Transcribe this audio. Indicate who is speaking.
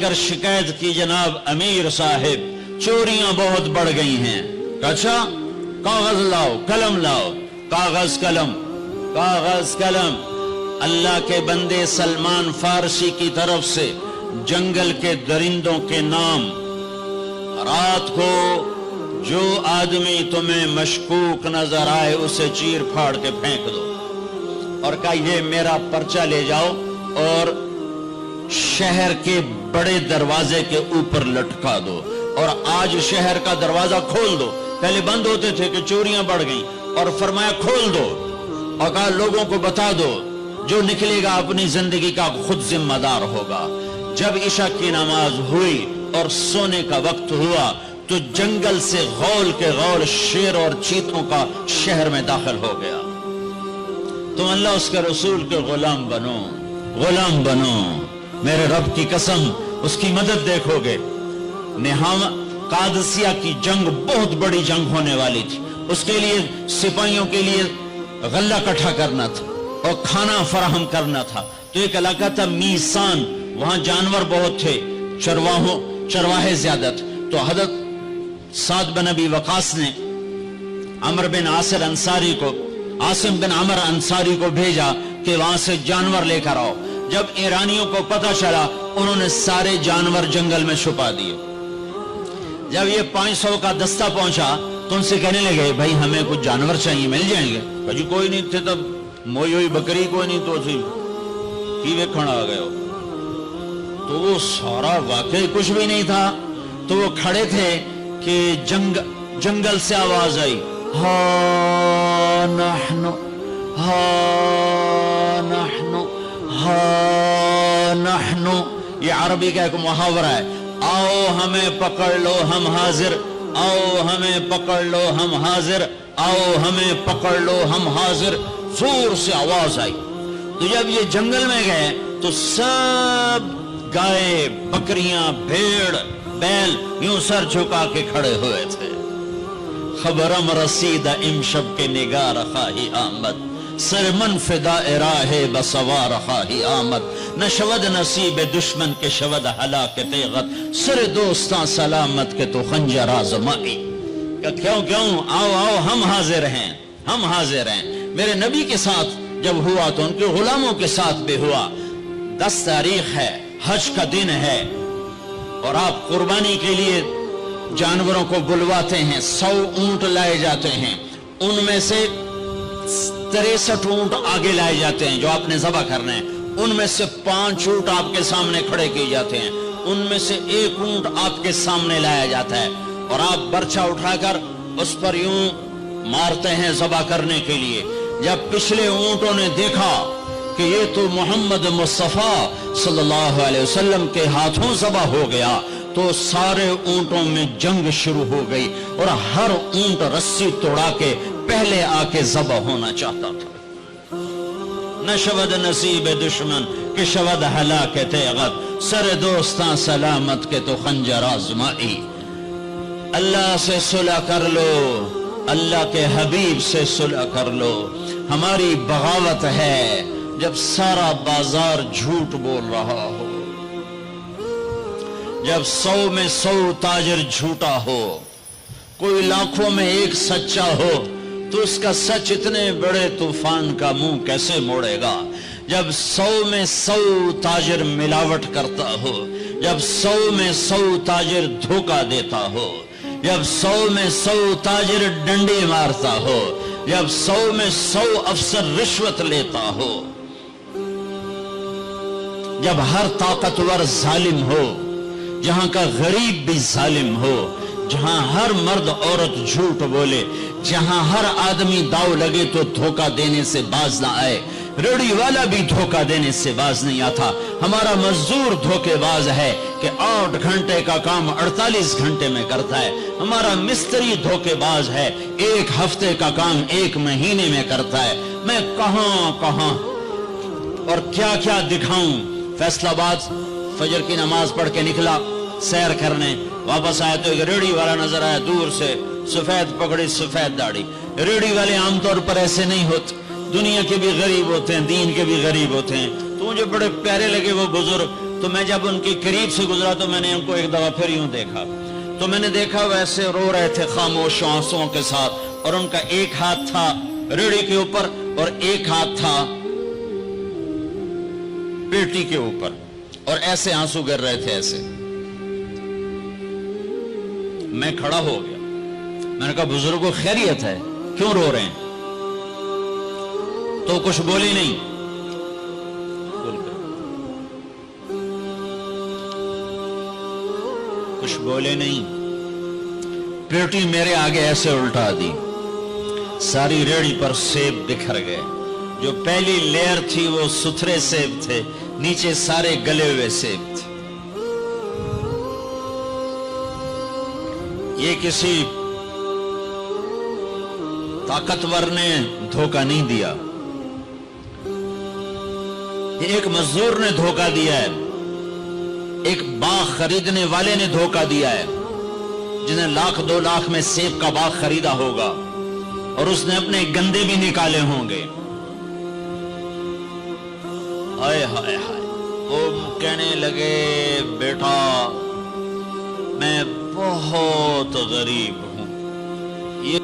Speaker 1: کر شکایت کی جناب امیر صاحب چوریاں بہت بڑھ گئی ہیں. اچھا کاغذ لاؤ قلم لاؤ. کاغذ قلم کاغذ قلم. اللہ کے بندے سلمان فارسی کی طرف سے جنگل کے درندوں کے نام. رات کو جو آدمی تمہیں مشکوک نظر آئے اسے چیر پھاڑ کے پھینک دو اور کہا یہ میرا پرچہ لے جاؤ اور شہر کے بڑے دروازے کے اوپر لٹکا دو. اور آج شہر کا دروازہ کھول دو. پہلے بند ہوتے تھے کہ چوریاں بڑھ گئیں اور فرمایا کھول دو اور کہا لوگوں کو بتا دو جو نکلے گا اپنی زندگی کا خود ذمہ دار ہوگا. جب عشاء کی نماز ہوئی اور سونے کا وقت ہوا تو جنگل سے غول کے غول شیر اور چیتوں کا شہر میں داخل ہو گیا. تم اللہ اس کے رسول کے غلام بنو غلام بنو. میرے رب کی قسم اس کی مدد دیکھو گے. قادسیہ کی جنگ بہت بڑی جنگ ہونے والی تھی. اس کے لیے سپاہیوں کے لیے غلہ اکٹھا کرنا تھا اور کھانا فراہم کرنا تھا. تو ایک علاقہ تھا میسان, وہاں جانور بہت تھے, چرواہے زیادہ تھے. تو حضرت سعد بن ابی وقاص نے عمر بن عاصر انصاری کو عاصم بن عمر انصاری کو بھیجا کہ وہاں سے جانور لے کر آؤ. جب ایرانیوں کو پتہ چلا انہوں نے سارے جانور جنگل میں چھپا دیے. جب یہ 500 کا دستہ پہنچا تو ان سے کہنے لگے بھائی ہمیں کچھ جانور چاہیے, مل جائیں گے؟ جی کوئی نہیں تھے تب موئی ہوئی بکری کوئی نہیں تو تھی کی ویکھن آ گئے ہو. تو وہ سارا واقعی کچھ بھی نہیں تھا. تو وہ کھڑے تھے کہ جنگل سے آواز آئی ہا نحنو ہا نحنو ہا نحنو. یہ عربی کا ایک محاورہ ہے. آؤ ہمیں پکڑ لو ہم حاضر, آؤ ہمیں پکڑ لو ہم حاضر, آؤ ہمیں پکڑ لو ہم حاضر. زور سے آواز آئی. تو جب یہ جنگل میں گئے تو سب گائے بکریاں بھیڑ بیل یوں سر جھکا کے کھڑے ہوئے تھے. خبرم رسید امشب کے نگار خواہی آمد, سر من فدا راہ بسوار خواہی آمد. نہ شود نصیب دشمن کے شود ہلاک تیغت, سر دوستاں سلامت کے تو خنجر آزمائی. کیوں آؤ آؤ ہم حاضر ہیں ہم حاضر ہیں. میرے نبی کے ساتھ جب ہوا تو ان کے غلاموں کے ساتھ بھی ہوا. 10 تاریخ ہے, حج کا دن ہے اور آپ قربانی کے لیے جانوروں کو بلواتے ہیں. 100 اونٹ لائے جاتے ہیں. ان میں سے 63 اونٹ آگے لائے جاتے ہیں جو آپ نے ذبح کرنے ہیں. ان میں سے 5 اونٹ آپ کے سامنے کھڑے کیے جاتے ہیں. ان میں سے 1 اونٹ آپ کے سامنے لایا جاتا ہے اور آپ برچہ اٹھا کر اس پر یوں مارتے ہیں ذبح کرنے کے لیے. جب پچھلے اونٹوں نے دیکھا کہ یہ تو محمد مصطفیٰ صلی اللہ علیہ وسلم کے ہاتھوں ذبح ہو گیا تو سارے اونٹوں میں جنگ شروع ہو گئی اور ہر اونٹ رسی توڑا کے پہلے آ کے ذبح ہونا چاہتا تھا. نہ شود نصیب دشمن کہ شود ہلاک تیغت, سر دوستاں سلامت کے تو خنجر آزمائی. اللہ سے صلح کر لو, اللہ کے حبیب سے صلح کر لو. ہماری بغاوت ہے جب سارا بازار جھوٹ بول رہا ہو, جب 100 میں 100 تاجر جھوٹا ہو, کوئی لاکھوں میں ایک سچا ہو تو اس کا سچ اتنے بڑے طوفان کا منہ کیسے موڑے گا. جب 100 میں 100 تاجر ملاوٹ کرتا ہو, جب 100 میں 100 تاجر دھوکہ دیتا ہو, جب 100 میں 100 تاجر ڈنڈی مارتا ہو, جب 100 میں 100 افسر رشوت لیتا ہو, جب ہر طاقتور ظالم ہو, جہاں کا غریب بھی ظالم ہو, جہاں ہر مرد عورت جھوٹ بولے, جہاں ہر آدمی داؤ لگے تو دھوکہ دینے سے باز نہ آئے, ریڑھی والا بھی دھوکہ دینے سے باز نہیں آتا. ہمارا مزدور دھوکے باز ہے کہ 8 گھنٹے کا کام 48 گھنٹے میں کرتا ہے. ہمارا مستری دھوکے باز ہے, 1 ہفتے کا کام 1 مہینے میں کرتا ہے. میں کہاں اور کیا دکھاؤں. فیصل آباد فجر کی نماز پڑھ کے نکلا سیر کرنے, واپس آیا تو ایک ریڑھی والا نظر آیا دور سے, سفید پگڑی سفید داڑھی. ریڑھی والے عام طور پر ایسے نہیں ہوتے, دنیا کے بھی غریب ہوتے ہیں, دین کے بھی غریب ہوتے ہیں. تو مجھے بڑے پیارے لگے وہ بزرگ. تو میں جب ان کے قریب سے گزرا تو میں نے ان کو ایک دفعہ پھر یوں دیکھا، تو میں نے دیکھا ویسے رو رہے تھے خاموش آنسوؤں کے ساتھ، اور ان کا ایک ہاتھ تھا ریڑھی کے اوپر اور ایک ہاتھ تھا پیٹی کے اوپر، اور ایسے آنسو گر رہے تھے ایسے۔ میں کھڑا ہو گیا، میں نے کہا بزرگوں خیریت ہے، کیوں رو رہے ہیں؟ تو کچھ بولی نہیں، کچھ بولے نہیں، پیٹی میرے آگے ایسے الٹا دی، ساری ریڑھی پر سیب بکھر گئے، جو پہلی لیئر تھی وہ ستھرے سیب تھے، نیچے سارے گلے ہوئے سیب تھے۔ یہ کسی طاقتور نے دھوکہ نہیں دیا، یہ ایک مزدور نے دھوکہ دیا ہے، ایک باغ خریدنے والے نے دھوکہ دیا ہے، جس نے 1,00,000 2 لاکھ میں سیب کا باغ خریدا ہوگا، اور اس نے اپنے گندے بھی نکالے ہوں گے۔ ہائے ہائے ہائے، وہ کہنے لگے بیٹا میں بہت غریب ہوں، یہ